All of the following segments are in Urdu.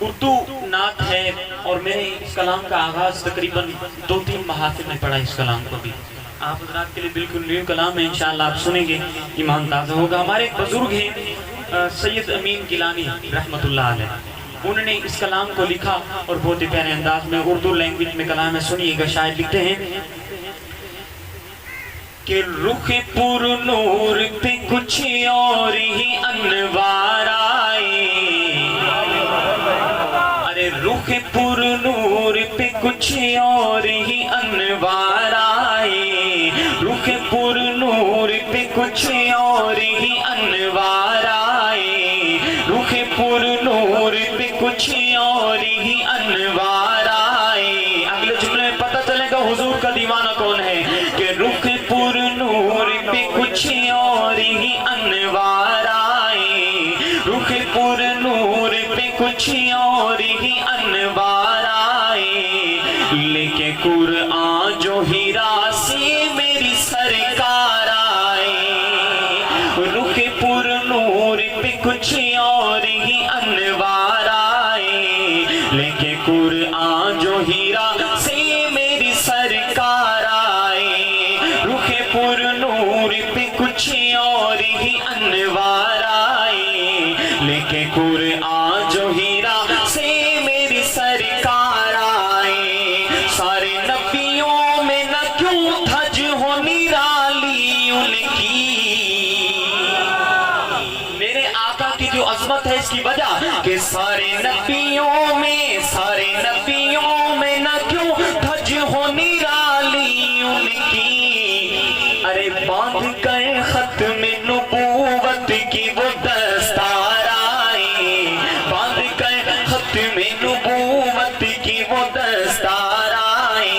اردو نعت ہے اور میں نے اس کلام کا آغاز تقریباً 2-3 محافل میں پڑھا اس کلام کو بھی. آپ حضرات کے لیے بالکل نیو کلام ہے، انشاءاللہ آپ سنیں گے ایمان تازہ ہوگا. ہمارے ایک بزرگ ہیں سید امین گیلانی رحمت اللہ علیہ، انہوں نے اس کلام کو لکھا اور بہت ہی پیارے انداز میں اردو لینگویج میں کلام ہے. سنیے گا. شاعر لکھتے ہیں کہ رخ پر نور پہ کچھ اور ہی انوار آئے، ارے رخ پر نور پہ کچھ اور ہی انوار آئے، رخ پر نور پہ کچھ اور ہی انوار آئے، رخ پر نور پہ کچھ اور ہی انوار آئے. اگلے جملے میں پتہ چلے گا حضور کا دیوانہ کون ہے کہ رخ پر نور پہ کچھ اور ہی انوار آئے، رخ پر نور پہ کچھ اور ہی انوار آئے. لے کے قرآن جو ہیرا سے میری سرکار آئے، رخ پر نور پہ کچھ اور ہی انوار آئے، لے کے قرآن جو ہیرا سے میری سرکار آئے، رخ پر نور پہ کچھ اور ہی انوار آئے، لے کے قرآن جو ہیرا سے میری سرکار آئے. سارے نبیوں میں نہ کیوں دھج ہو نرالی ان کی، میرے آقا کی جو عظمت ہے اس کی وجہ کہ سارے نبیوں میں نہ کیوں دھج ہو نرالی ان کی. ارے باندھ کر ختم نبوت کی وہ دستار آئے، باندھ کر ختم نبوت کی وہ دستار آئے،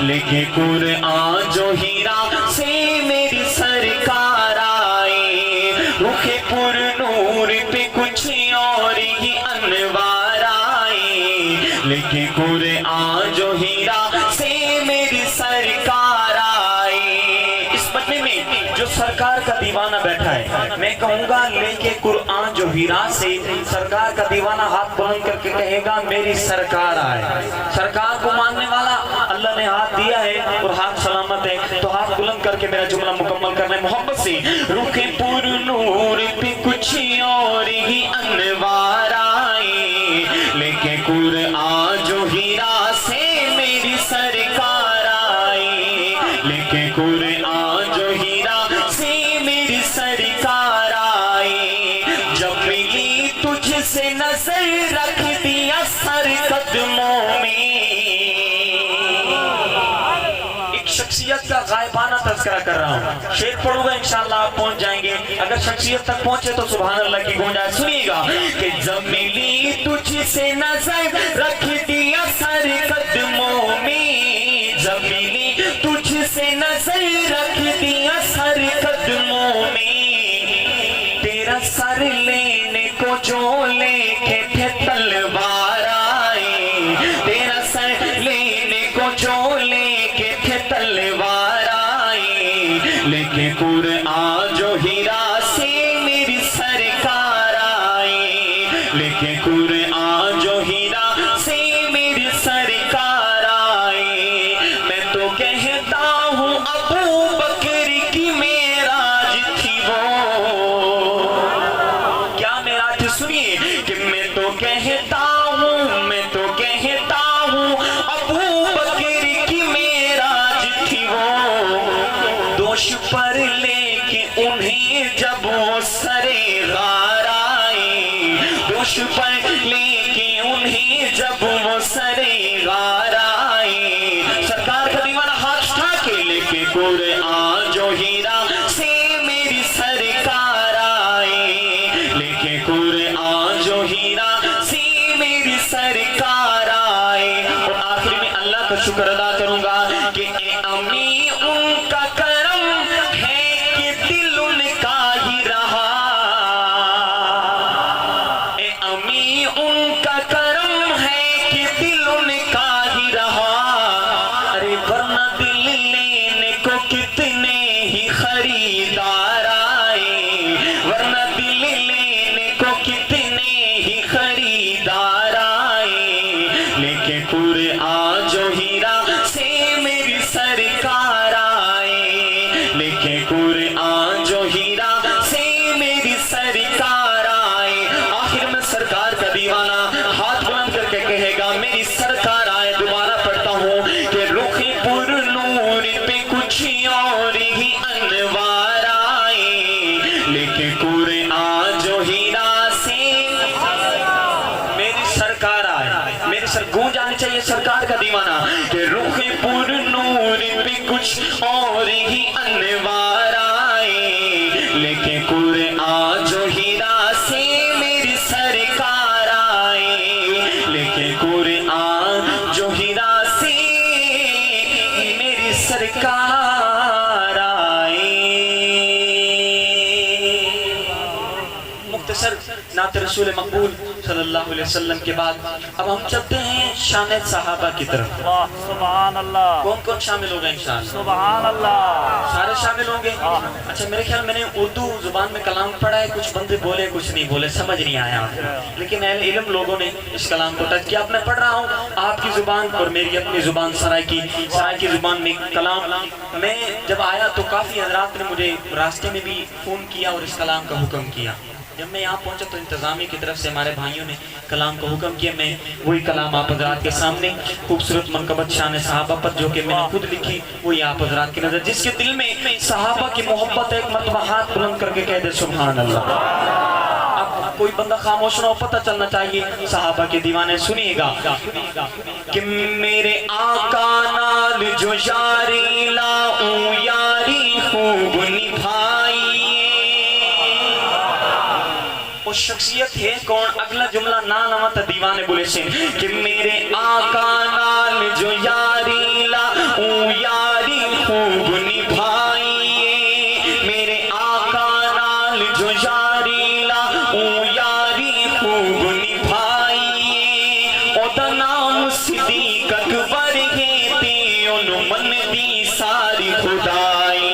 لے کے قرآن جو ہیرا سے میری سرکار آئے، رخ پر نور پہ کچھ اور ہی انوار آئے، لے کے قرآن جو ہیرا سے میری سرکار آئے. اس بچے میں جو سرکار کا دیوانہ بیٹھا ہے، میں کہوں گا لے کے قرآن جو ہیرا سے سرکار کا دیوانہ ہاتھ بلند کر کے کہے گا میری سرکار آئے. سرکار کو ماننے والا اللہ نے ہاتھ دیا ہے اور ہاتھ سلامت ہے، تو ہاتھ بلند کر کے میرا جملہ مکمل کرنا ہے محبت سے. رخ پر نور پہ کچھ اور ہی انوار آئے، لے کے قرآن جو ہیرا سے میری سرکار آئے، لے کے قرآن جو ہیرا سے میری سرکار آئے. جب ملی تجھ سے نظر رکھ دیا سر قدموں میں، ایک شخصیت کا غائبانہ تذکرہ کر رہا ہوں. شعر پڑھوں گا انشاءاللہ آپ پہنچ جائیں گے، اگر شخصیت تک پہنچے تو سبحان اللہ کی گونج آئے. سنیے گا کہ جب ملی تجھ سے نظر رکھ دیا سر قدموں میں، جب ملی تجھ سے نظر رکھ دیا سر قدموں میں، تیرا سر لینے کو جو لے کے تھے تلوار آئے، تیرا سر لینے کو جو لے کے تھے تلوار آئے، لے کے قرآن جو ہیرا سے میری سرکار آئے، لے کے قرآن جو ہیرا سے میری سرکار آئے. میں تو کہتا ہوں ابو بکر کی معراج تھی وہ، کیا معراج تھی؟ سنیے کہ میں تو کہتا ہوں ابو بکر کی معراج تھی وہ، دوش پر لے کے انہیں جب وہ سرے غار آئے، دوش پر لے کے انہیں جب وہ سرے غار آئے. سرکار کا دیوانہ ہاتھ اٹھا کے لے کے قرآن جو ہیرا سے میری سرکار آئے، لے کے قرآن جو ہیرا سے میری سرکار آئے. اور آخری میں اللہ کا شکر ادا کروں گا کہ اے امی ان کا کرم ہے کہ دل ان کا ہی رہا، اے امی ان کا کرم ہے کہ دل ان کا ہی رہا. ارے ورنہ دل لینے کو کتنے ہی خریدار آئے، ورنہ دل لینے کو کتنے ہی خریدار پر نور پہ کچھ اور ہی انوار آئے، لیکن قرآن جو ہیرا سے میری سرکار آئے، لیکن قرآن جو ہیرا سے میری سرکار آئے۔ مختصر نعت رسول مقبول صلی اللہ علیہ وسلم کے بعد اب ہم چلتے ہیں شان صحابہ کی طرف۔ سبحان اللہ۔ کون کون شامل ہوگا انشاءاللہ؟ سبحان اللہ۔ سارے شامل ہوں گے؟ اچھا میرے خیال میں نے اردو زبان میں کلام پڑھا ہے، کچھ بندے بولے کچھ نہیں بولے، سمجھ نہیں آیا، لیکن اہل علم لوگوں نے اس کلام کو ٹچ کیا۔ اب میں پڑھ رہا ہوں آپ کی زبان اور میری اپنی زبان سرائے کی زبان میں کلام۔ میں جب آیا تو کافی حضرات نے مجھے راستے میں بھی فون کیا اور اس کلام کا حکم کیا۔ جب میں یہاں پہنچا تو انتظامیہ کی طرف سے ہمارے بھائیوں نے کلام کا حکم کیا۔ میں وہی کلام آپ حضرات کے سامنے خوبصورت منقبت شان صحابہ پر جو کہ میں نے خود لکھی وہی آپ حضرات کی نظر، جس کے دل میں صحابہ کی محبت ایک مرتبہ ہاتھ بلند کر کے کہہ دے سبحان اللہ۔ اب کوئی بندہ خاموش نہ ہو، پتہ چلنا چاہیے صحابہ کے دیوانے۔ سنیے گا کہ میرے آقا نال جو یاری لاؤں یاری خوب نبھائی، وہ شخصیت ہے کون؟ اگلا جملہ نہ نمت دیوانے بولے سے کہ میرے آقا نال جو یاری لاؤں یاری خوب نبھائیے، میرے آقا نال جو یاری لاؤں یاری خوب نبھائیے، او دا نام صدیق اکبر ہے تے ان من دی ساری خدائی،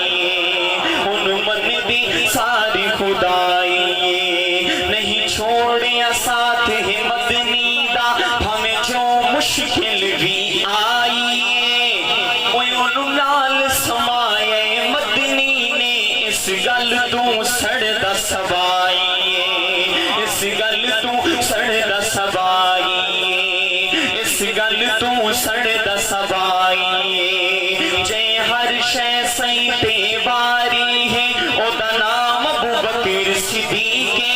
ان من دی ساری خدائی، چھوڑیا ساتھ ہے مدنی دا ہمیں جو مشکل بھی آئیے، اوہ انہوں نال سمائے مدنی نے اس گل تو سڑدا سبائیے، اس گل تو سڑدا سبائیے، اس گل تو سڑدا سبائیے، جے ہر شے سہی تے واری ہے او دا نام ابو بکر صدیق ہے۔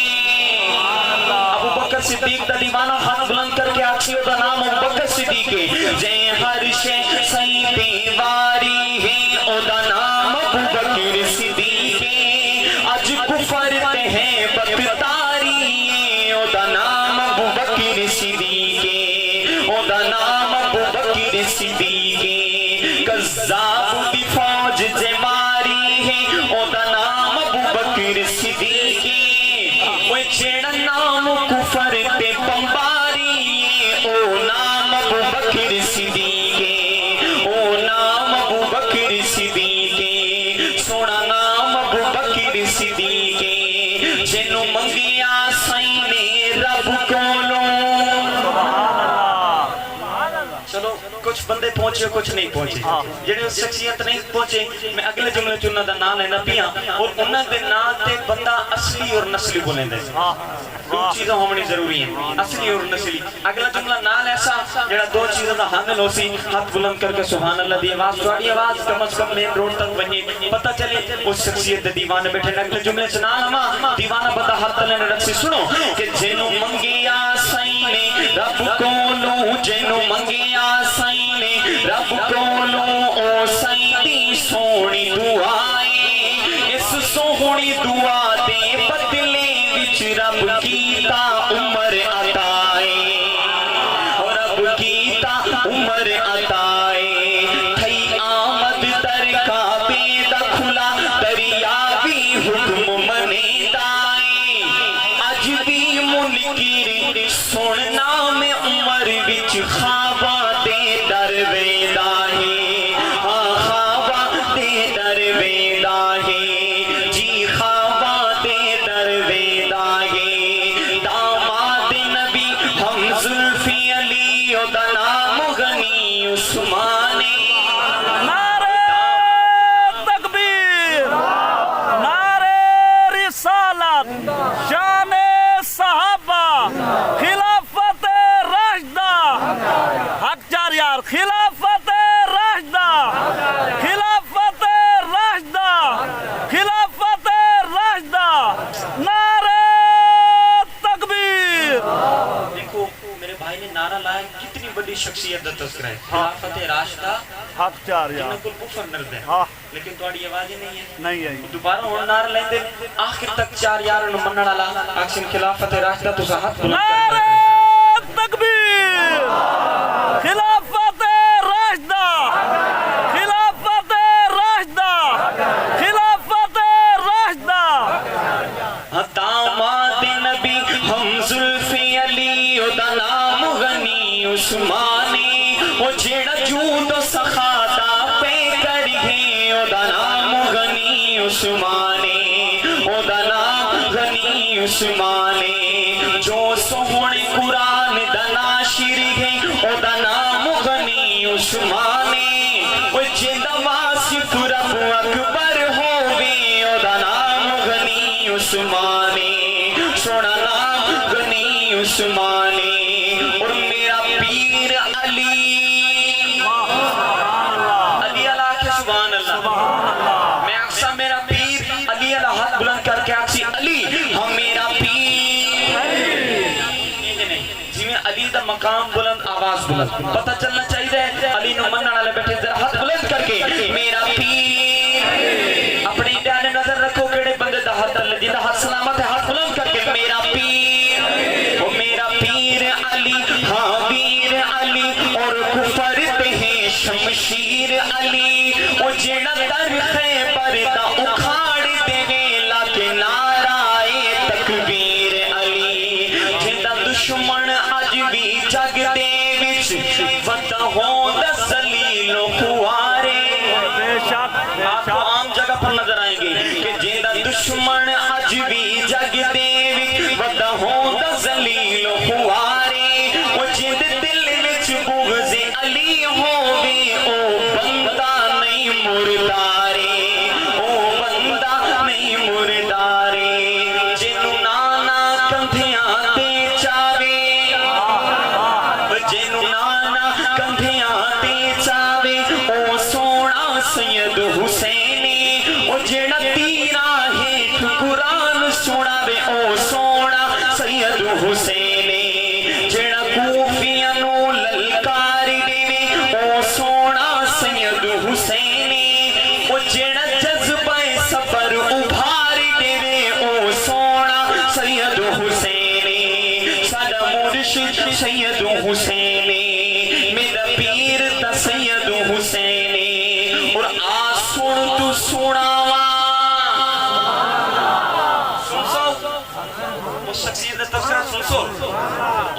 صدیق دا دیوانہ ہاتھ بلند کر کے آکھیو دا نام ابو بکر صدیق ہے، جے ہر شے سہی تے واری ہے او دا نام ابو بکر صدیق ہے، اج کفر تے ہے بدتاری ہے او دا نام ابو بکر صدیق ہے، او دا نام ابو بکر صدیق ہے، کذاب دی فوج جے ماری ہے او دا نام ابو بکر صدیق ہے، وہ جیڑا نام کفر تے بمباری ہے او نام ابو بکر صدیق ہے، او نام ابو بکر صدیق ہے، سونا نام ابو بکر صدیق ہے، جنوں منگیا سائیں نے رب کولوں۔ چلو کچھ بندے پہنچے کچھ نہیں پہنچے، جنہیں شخصیت نہیں پہنچے میں اگلے جملے چننا دا نام لینا پیا اور انہاں دے نام تے بندہ اصلی اور نسلی بولیں دے۔ دو چیزیں ہونی ضروری ہیں، اصلی اور نسلی۔ اگلا جملہ نال ایسا جڑا دو چیزوں دا حامل ہو سی، ہاتھ بلند کر کے سبحان اللہ دی آواز، تھوڑی آواز کم از کم مین روڈ تک ونجے، پتہ چلے اس شخصیت دے دیوانے بیٹھے۔ اگلے جملے سے نال ہما دیوانہ بندہ ہاتھ تلے نے رکھ سی، سنو کہ جنوں منگیا سائیں نے رب کولوں، جنوں منگیا سائیں نے رب کولوں او سائیں دی سونی دعائیں، اس سونی دعا دے بدلے وچ رب کیتا عمر عطائیں، رب کیتا عمر عطائیں، تھئی آمد در کعبے دا کھلا دریا بھی حکم منے دائیں، اج بھی منکر سننا میں عمر وچ خواباں دے در ویندا ہے، ہاں خواباں دے در ویندا ہے، جی خواباں دے در ویندا ہے، داماد حق چار جنہوں یار کو کفر نرد ہے ہاں لیکن توڑی آواز ہی نہیں ہے نہیں آئی دوبارہ ہون نار لیندے آخر تک 4 یار نو منن والا اکشن خلافت راشدہ تو ہاتھ بلند نعرہ کر تکبیر خلافت راشدہ خلافت راشدہ خلافت راشدہ داماد نبی ہم زلف علی او دا نام غنی عثمانی او جیڑا جود و سخا دا پہ کر گئے او دا نام غنی عثمانی او دا نام غنی عثمانی جو سہونے قرآن دا ناشر گئے او دا نام غنی عثمانی او جیڑا واسف رب اکبر ہووے او دا نام غنی عثمانی سونا نام غنی عثمانی اور میرا پیر علی علی اللہ کے سبحان اللہ میں اکسا میرا پیر علی اللہ ہاتھ بلند کر کے اکسی علی ہم میرا پیر جی میں علی دا مقام بلند آواز بلند پتہ چلنا چاہیے علی نو منن والے بیٹھے ذرا ہاتھ بلند کر کے میرا پیر اپنی دھیان نظر رکھو کیڑے بندے دا ہاتھ اللہ جی دا ہاتھ سلامت ہے ہاتھ بلند کر کے میرا پیر وہ میرا پیر علی ہاں ویر علی اور کفر پہ ہے شمشیر علی وہ جیڑا در خیبر دا اکھاڑ دے ویلا کے نعرائے تکبیر علی جیڑا دشمن اج بھی جگ دے وچ ودا ہوندا ذلیل و خوارے بے شک آپ کو عام جگہ پر نظر آئیں گے کہ جیندہ دشمن اج بھی جگ دے ودا ہوندا ذلیل و خوارے وہ جیند دل وچ بغض علی ہووے او بندہ نہیں مردارے او بندہ نہیں مردارے جنوں نانا کندھیاں تے چاوے جنوں نانا کندھیاں تے چاوے او سونا سید حسینی او جڑا تیرا ہیٹھ قرآن سناوے او سونا سید حسینی جڑا کوفیاں نو للکار دیوے او سونا سید حسینی او جڑا جذبہ صبر ابھار دیوے او سونا سید حسینی ساڈا مرشد سید حسینی میرا پیر تا سید حسینی اور آسون تو سناوا سن سو اس شخصیت دا تذکرہ سن سو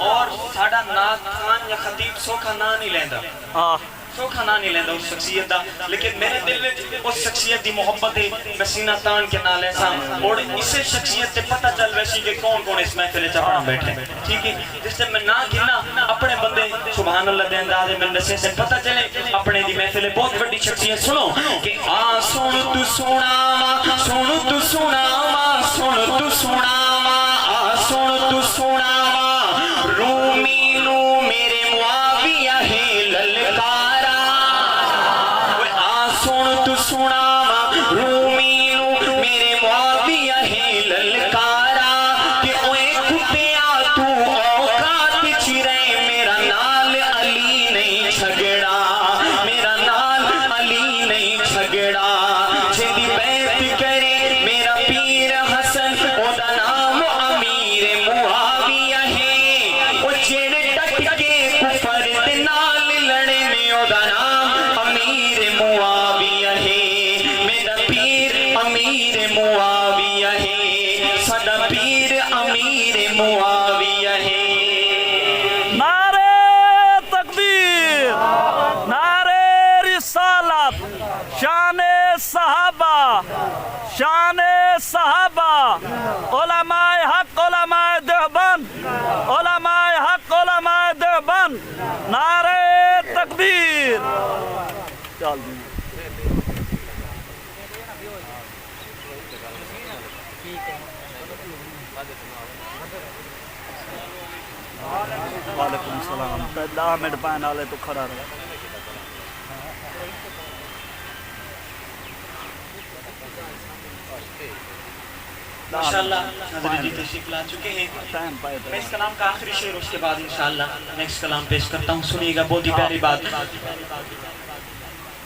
اور ساڈا نعت خان یا خطیب سوکھا نہ نہیں لیندا ہاں سوکھا نہ نہیں لیندا اس شخصیت دا لیکن میرے دل وچ اس شخصیت دی محبت ہے میں سینہ تان کے نال ایسا اور اسے شخصیت تے پتہ چل ویسی کہ کون کون اس محفل وچ اپنا بیٹھے ٹھیک ہے جس سے میں نہ گنا اپنے بندے سبحان اللہ دے انداز میں نشے سے پتہ چلے اپنے دی محفل بہت بڑی شخصیت سنو کہ آ سن تو سناوا سن تو سناوا سن تو سناوا آ سن تو سناوا رومی نو میرے معاویہ ہے للکارا سن تو سناوا رومی نو میرے معاویہ ہے للکارا کہ اوے کتیا تو اوقات چرے میرا نال علی نہیں جھگڑا میرا نال علی نہیں جھگڑا جیدی بیعت کرے میرا پیر حسن او دا نام امیر معاویہ ہے او جیڑے ڈٹ کے کفر دے نال لڑے میں او دا نام امیر معاویہ ہے میرا پیر امیر معاویہ ہے ساڈا پیر امیر معاویہ ہے نعرہ تکبیر نعرہ رسالت شان صحابہ شان صحابہ علماء حق علماء دیوبند علماء حق علماء دیوبند نعرہ تکبیر چل دی وعلیکم السلام 10 منٹ پائن والے تو کھڑا رہا ماشاءاللہ حضرت جی تشریف لا چکے ہیں ٹائم پائے میں اس کلام کا آخری شعر اس کے بعد انشاءاللہ نیکسٹ کلام پیش کرتا ہوں سنیے گا بہت ہی پیاری بات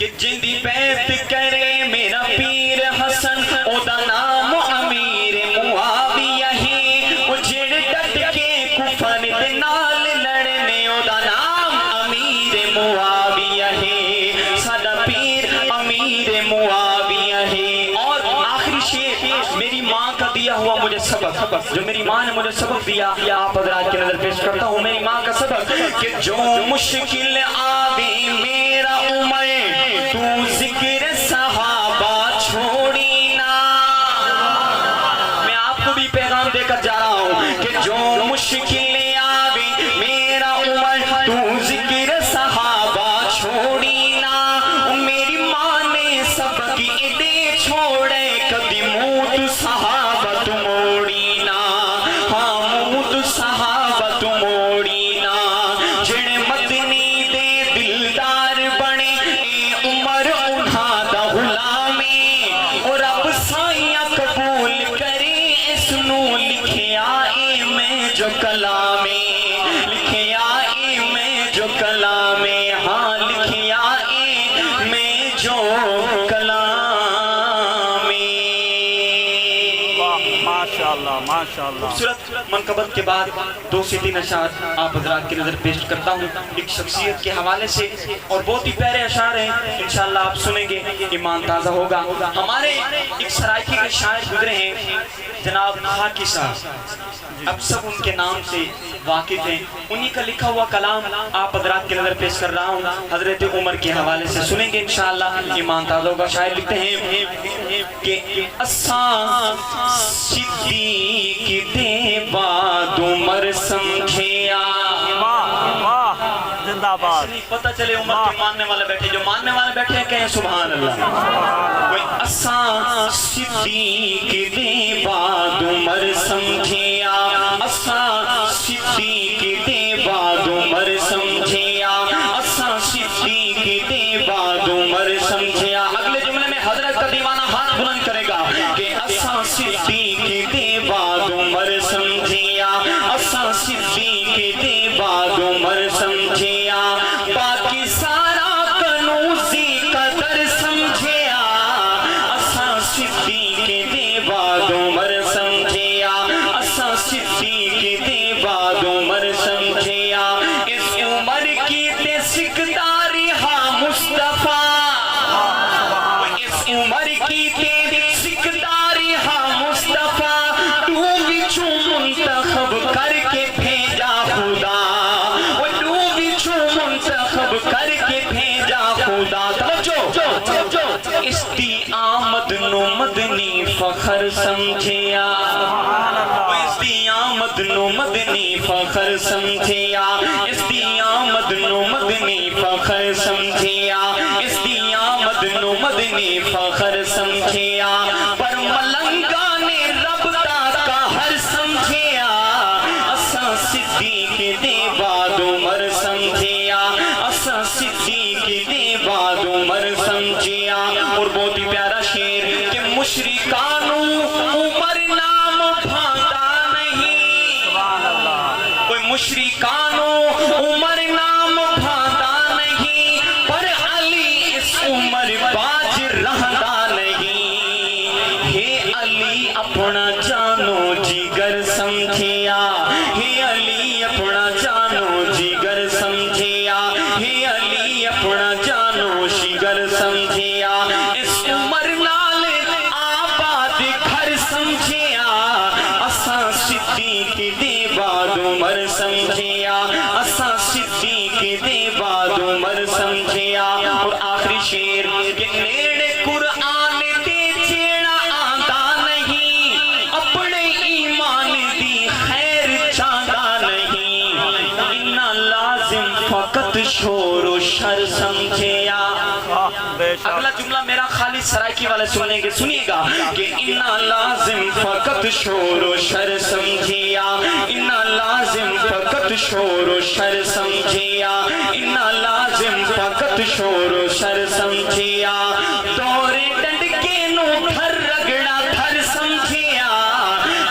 کہ جندی بیعت کرے میرا پیر حسن اودا نام امیر معاویہ ہے وہ جڑ ڈٹ کے کفر دے نال لڑنے اودا نام امیر معاویہ ہے ساڈا پیر امیر معاویہ ہے اور آخری شعر میری ماں کا دیا ہوا مجھے سبق جو میری ماں نے مجھے سبق دیا آپ حضرات کی نظر پیش کرتا ہوں میری ماں کا سبق کہ جو مشکل آوی میرا عمر تو ذکر صحابہ چھوڑی نا میں آپ کو بھی پیغام دے کر جا رہا ہوں کہ جو مشکل آوی میرا عمر تو ذکر صحابہ چھوڑی نا میری ماں نے سبق دے چھوڑے کبھی موت صحابہ تو موڑی نا ہاں موت صحابہ تو موڑی نا جڑے مدنی دے دلدار بنے اے عمر انہاں دا غلامی اور رب سائیاں قبول کرے اس نو لکھیا اے میں جو کلامی لکھیا اے میں جو کلامی ہاں لکھیا اے میں جو کلامی ماشاءاللہ ماشاءاللہ خوبصورت منقبت کے بعد 2 سے 3 اشعار آپ حضرات کی نظر پیش کرتا ہوں ایک شخصیت کے حوالے سے اور بہت ہی پیارے اشعار ہیں انشاءاللہ آپ سنیں گے ایمان تازہ ہوگا ہمارے ایک سرائکی کے شاعر گزرے ہیں جناب خاکی صاحب اب سب ان کے نام سے واقف ہیں انہی کا لکھا ہوا کلام آپ حضرات کی نظر پیش کر رہا ہوں حضرت عمر کے حوالے سے سنیں گے انشاءاللہ ایمان تازہ ہوگا شاعر لکھتے ہیں کہ اساں صدیق دے بعد عمر سمجھیا واہ زندہ باد پتہ چلے عمر کے ماننے والے بیٹھے جو ماننے والے بیٹھے ہیں کہیں سبحان اللہ کوئی اساں صدیق دے بعد عمر سمجھیا اساں صدیق دے بعد عمر سمجھیا اساں صدیق دے بعد عمر سمجھیا اگلے جملے میں حضرت کا دیوانہ ہاتھ بلند کرے گا کہ اساں صدیق دے بعد عمر سمجھیا اساں صدیق دے بعد عمر سمجھیا باقی سارا کنوزی قدر سمجھیا اساں صدیق دے بعد عمر سمجھیا اساں صدیق دے بعد عمر سمجھیا اس عمر کی تے سکداری ہاں مصطفیٰ اس عمر کی تے سکداری ہاں مصطفیٰ تو بچوں منتخب کر کے بھیجا خدا وہ تو بچوں منتخب کر کے بھیجا خدا توجہ اس دی آمد نو مدنی فخر سمجھیا اس دی آمد نو مدنی فخر سمجھیا اس دی آمد نو مدنی فخر سمجھیا اس دی آمد نو مدنی فخر سمجھیا پر ملنگا نے رب دا قہر سمجھیا اساں صدیق دے بعد عمر سمجھیا اساں صدیق دے بعد عمر سمجھیا اور بہت ہی پیارا شعر کہ مشرکانوں عمر نام بھاندا نہیں کوئی مشرکانوں عمر نام بھاندا نہیں پر علی اس عمر باج رہندا نہیں ہے علی اپنا جانو جگر سمجھیا ہے علی اپنا جانو جگر سمجھیا ہے علی اپنا جانو جگر سمجھیا اس عمر نال آباد گھر سمجھیا اساں صدیق دے بعد عمر سمجھیا اساں صدیق دے بعد عمر سمجھیا اور آخری شعر کہ نیڑے قرآن تے چیڑا آندا نہیں اپنے ایمان دی خیر چاہتا نہیں انہا لازم فقط شور و شر سمجھیا اگلا جملہ میرا خالد سرائکی والے سننے کے سنیے گا کہ انہا لازم فقط شور و شر سمجھیا انہا لازم فقط شور و شر سمجھیا انہا لازم فقط شور و شر سمجھیا دور ڈنڈ کے نو تھر رگڑا تھر سمجھیا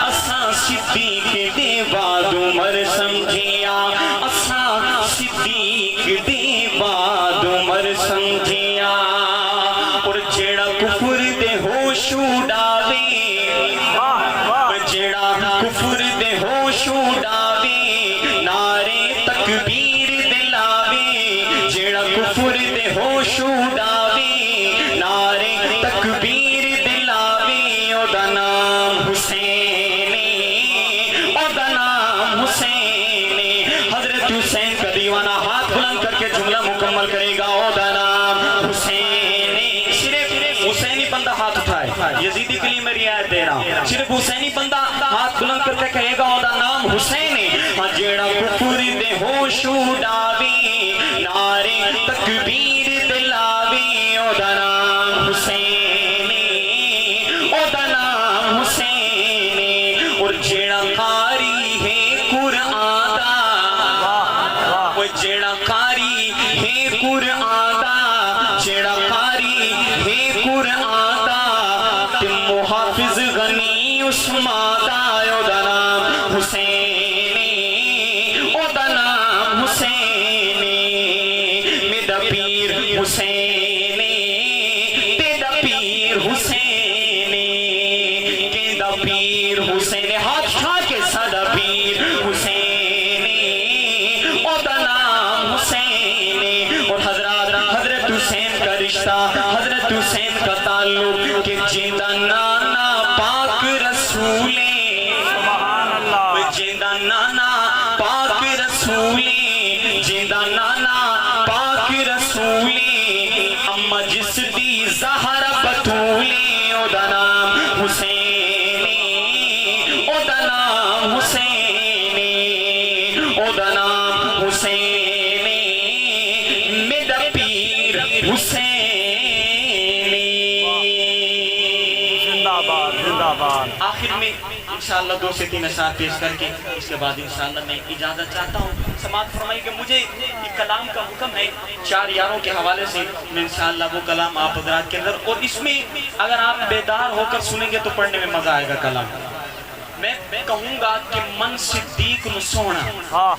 اساں صدیق دے بعد عمر سمجھیا اساں صدیق دے بعد عمر سمجھیا کفر دے ہوش اڈاوے واہ واہ جیڑا کفر دے ہوش اڈاوے نعرے تکبیر دلاوے جیڑا کفر دے ہوش اڈاوے نعرے تکبیر دلاوے او دا نام حسین او دا نام حسین حضرت حسین کا دیوانہ ہاتھ بلند کر کے جملہ مکمل کرے گا او دا نام حسین صرف حسینی بندہ ہاتھ اٹھائے یزیدی کے لیے میں رعایت دے رہا ہوں صرف حسینی بندہ ہاتھ بلند کر کے کہے گا او دا نام حسین ہاں جیڑا کفر دے ہوش اڈاوے نعرے تکبیر دلاوے او دا نام حسین او دا نام حسین اور جیڑا قاری ہے قرآن دا وہ جیڑا قاری ہے قرآن دا جیڑا قاری ہے قرآن دا تے محافظ غنی عثمان دا او دا نام حسین او دا نام حسین میرا پیر حسین تیرا پیر حسین کیندا پیر حسین ہاتھ اٹھا کے ساڈا پیر حسین او دا نام حسین اور حضرت حسین کا رشتہ حضرت حسین کا تعلق کہ جیندہ نانا پاک رسول سبحان اللہ جیندہ نانا پاک رسول جیندہ نانا پاک رسول اما جس دی زہر بطول او دا نام حسین او دا نام حسین او دا نام حسین میرا پیر حسین زندہ باد زندہ باد آخر میں انشاءاللہ 2 سے 3 اشعار پیش کر کے اس کے بعد انشاءاللہ میں اجازت چاہتا ہوں سماعت فرمائی کہ مجھے ایک کلام کا حکم ہے 4 یاروں کے حوالے سے میں انشاءاللہ وہ کلام آپ حضرات کے اندر اور اس میں اگر آپ بیدار ہو کر سنیں گے تو پڑھنے میں مزہ آئے گا کلام میں کہوں گا کہ من صدیق نو سونا ہاں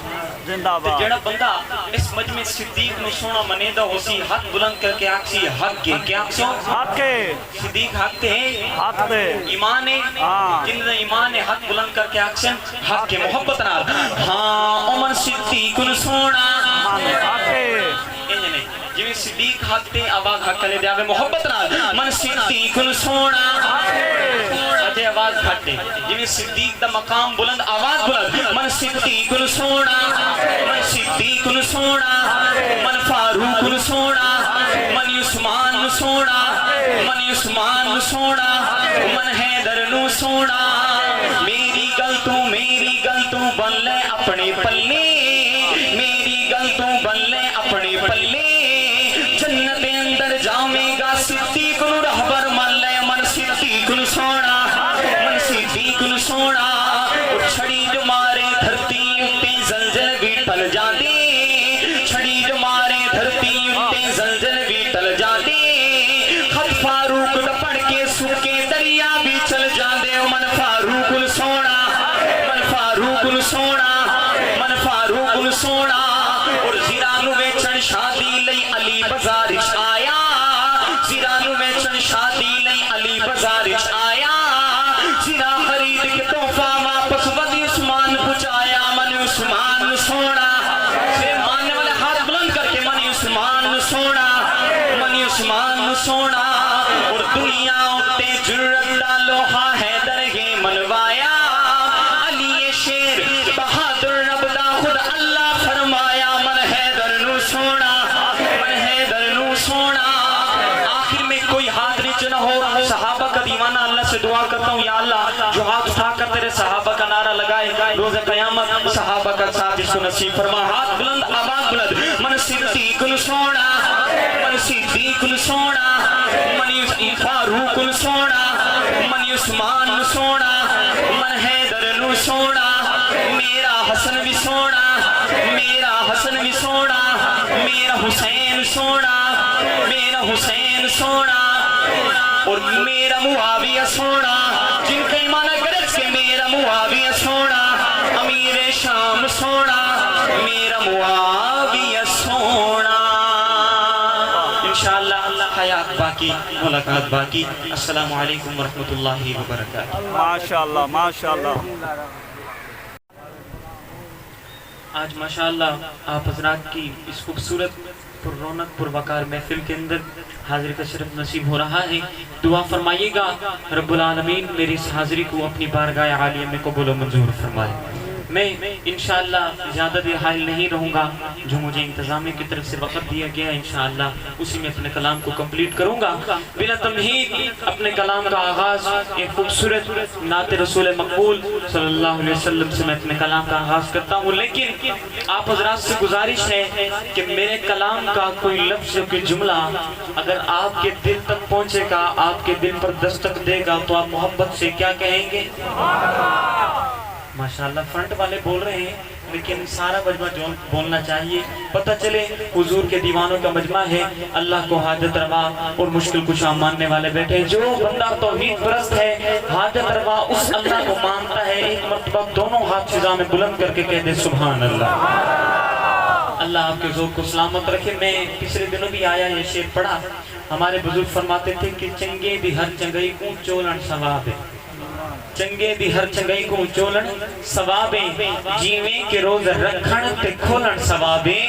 زندہ باد جڑا بندہ اس مجمع صدیق نو سونا منے دا ہو سی ہاتھ بلند کر کے آکسی حق کے کیا آکسو حق کے صدیق حق تے حق دے ایمان ہے ہاں جن دا ایمان ہے حق بلند کر کے آکسن حق کے محبت نال ہاں عمر صدیق نو سونا حق کے جویں صدیق حق تے آواز حق کلے دے آوے محبت نال من صدیق نو سونا اجے آواز گھٹے جویں صدیق دا مقام بلند آواز بلند من صدیق نو سونا من صدیق نو سونا من فاروق نو سونا من عثمان نو سونا من عثمان نو سونا من حیدر نو سونا میری گل تو بن لے اپنے پلے میری گل تو بن لے اپنے پلے جنت اندر جاویں گا صدیق نو رہبر من لے من صدیق نو سونا من صدیق نو سونا چھڑی جو مارے دھرتی اتے زلزل بھی ٹل جاندے چھڑی جو مارے دھرتی اتے زلزل بھی ٹل جاندے خط فاروق دا پڑھ کے سکے دریا بھی چل جاندے من فاروق نو سونا من فاروق نو سونا من فاروق نو سونا اور زیرانو ویچن شادی لئی علی بازارش آیا زیرانو ویچن شادی لئی علی بازارش آیا زیرا خرید کے تحفہ واپس ودی عثمان پچایا من عثمان سونا پھر ماننے والے ہاتھ بلند کر کے من عثمان سونا من عثمان سونا اور دنیا اتے جرت ڈالو ہاں حیدر ہے منوایا علی شیر بہادر رب دا خود اللہ فرمایا من حیدر نو سونا من حیدر نو سونا آخر میں کوئی ہاتھ نیچے نہ ہو صحابہ کا دیوانہ اللہ سے دعا کرتا ہوں یا اللہ جو ہاتھ اٹھا کر تیرے صحابہ کا نعرہ لگائے روز قیامت صحابہ کا ساتھ اس کو نصیب فرما ہاتھ بلند آواز بلند من صدیق نو سونا من صدیق نو سونا من فاروق نو سونا من عثمان نو سونا من حیدر نو سونا میرا حسن بھی سونا میرا حسن بھی سونا میرا حسین سونا میرا حسین سونا اور میرا معاویہ سونا جن کا ایمان گرج کے میرا معاویہ سونا امیر شام سونا میرا معاویہ سونا انشاءاللہ حیات باقی ملاقات باقی السلام علیکم ورحمۃ اللہ وبرکاتہ ماشاءاللہ ماشاءاللہ آج ماشاءاللہ آپ حضرات کی اس خوبصورت پر رونق پر وقار محفل کے اندر حاضری کا شرف نصیب ہو رہا ہے دعا فرمائیے گا رب العالمین میری اس حاضری کو اپنی بارگاہ عالیہ میں قبول و منظور فرمائے میں انشاءاللہ زیادہ دیر حائل نہیں رہوں گا جو مجھے انتظامیہ کی طرف سے وقت دیا گیا انشاءاللہ اسی میں اپنے کلام کو کمپلیٹ کروں گا بلا تمہید اپنے کلام کا آغاز ایک خوبصورت نعت رسول مقبول صلی اللہ علیہ وسلم سے میں اپنے کلام کا آغاز کرتا ہوں لیکن آپ حضرات سے گزارش ہے کہ میرے کلام کا کوئی لفظ کوئی جملہ اگر آپ کے دل تک پہنچے گا آپ کے دل پر دستک دے گا تو آپ محبت سے کیا کہیں گے ماشاءاللہ فرنٹ والے بول رہے ہیں لیکن سارا مجمع بولنا چاہیے پتہ چلے حضور کے دیوانوں کا مجمع ہے اللہ کو حاجت روا اور مشکل کشا ماننے والے بیٹھے ہیں جو بندہ توحید پرست ہے حاجت روا اس اللہ کو مانتا ہے ایک مرتبہ دونوں ہاتھ فضا میں بلند کر کے کہہ دے سبحان اللہ اللہ آپ کے ذوق کو سلامت رکھے میں پچھلے دنوں بھی آیا یہ شعر پڑھا ہمارے بزرگ فرماتے تھے کہ چنگے دی ہر چنگئی کو چولن ثواب ہے چنگے دی ہر چنگئی کو چولن ثوابیں جیویں کے روز رکھن تے کھولن ثوابیں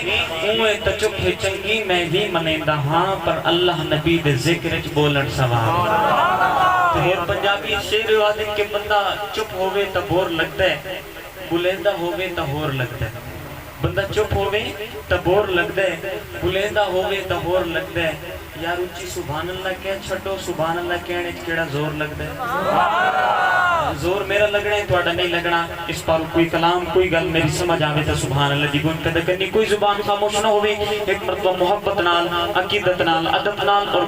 اوے تا چپ ہے چنگی میں بھی منیندہ ہاں پر اللہ نبی دے ذکر چ بولن ثواب اور پنجابی شعر روایت کے بندہ چپ ہووے تا بور لگتا ہے بلیندہ ہووے تا ہور لگتا ہے بندہ چپ ہووے تا بور لگتا ہے بلیندہ ہووے تا ہور لگتا ہے یار اچھی سبحان اللہ کہہ چھٹو سبحان اللہ کہنے کیڑا زور لگتا ہے زور میرا لگنا ہے توڑا نہیں لگنا اس پر کوئی کلام کوئی گل میری سمجھ آوے تا سبحان اللہ دی گون قدر کرنی کوئی زبان خاموش نہ ہوئے ایک مرتبہ محبت نال عقیدت نال عدد نال اور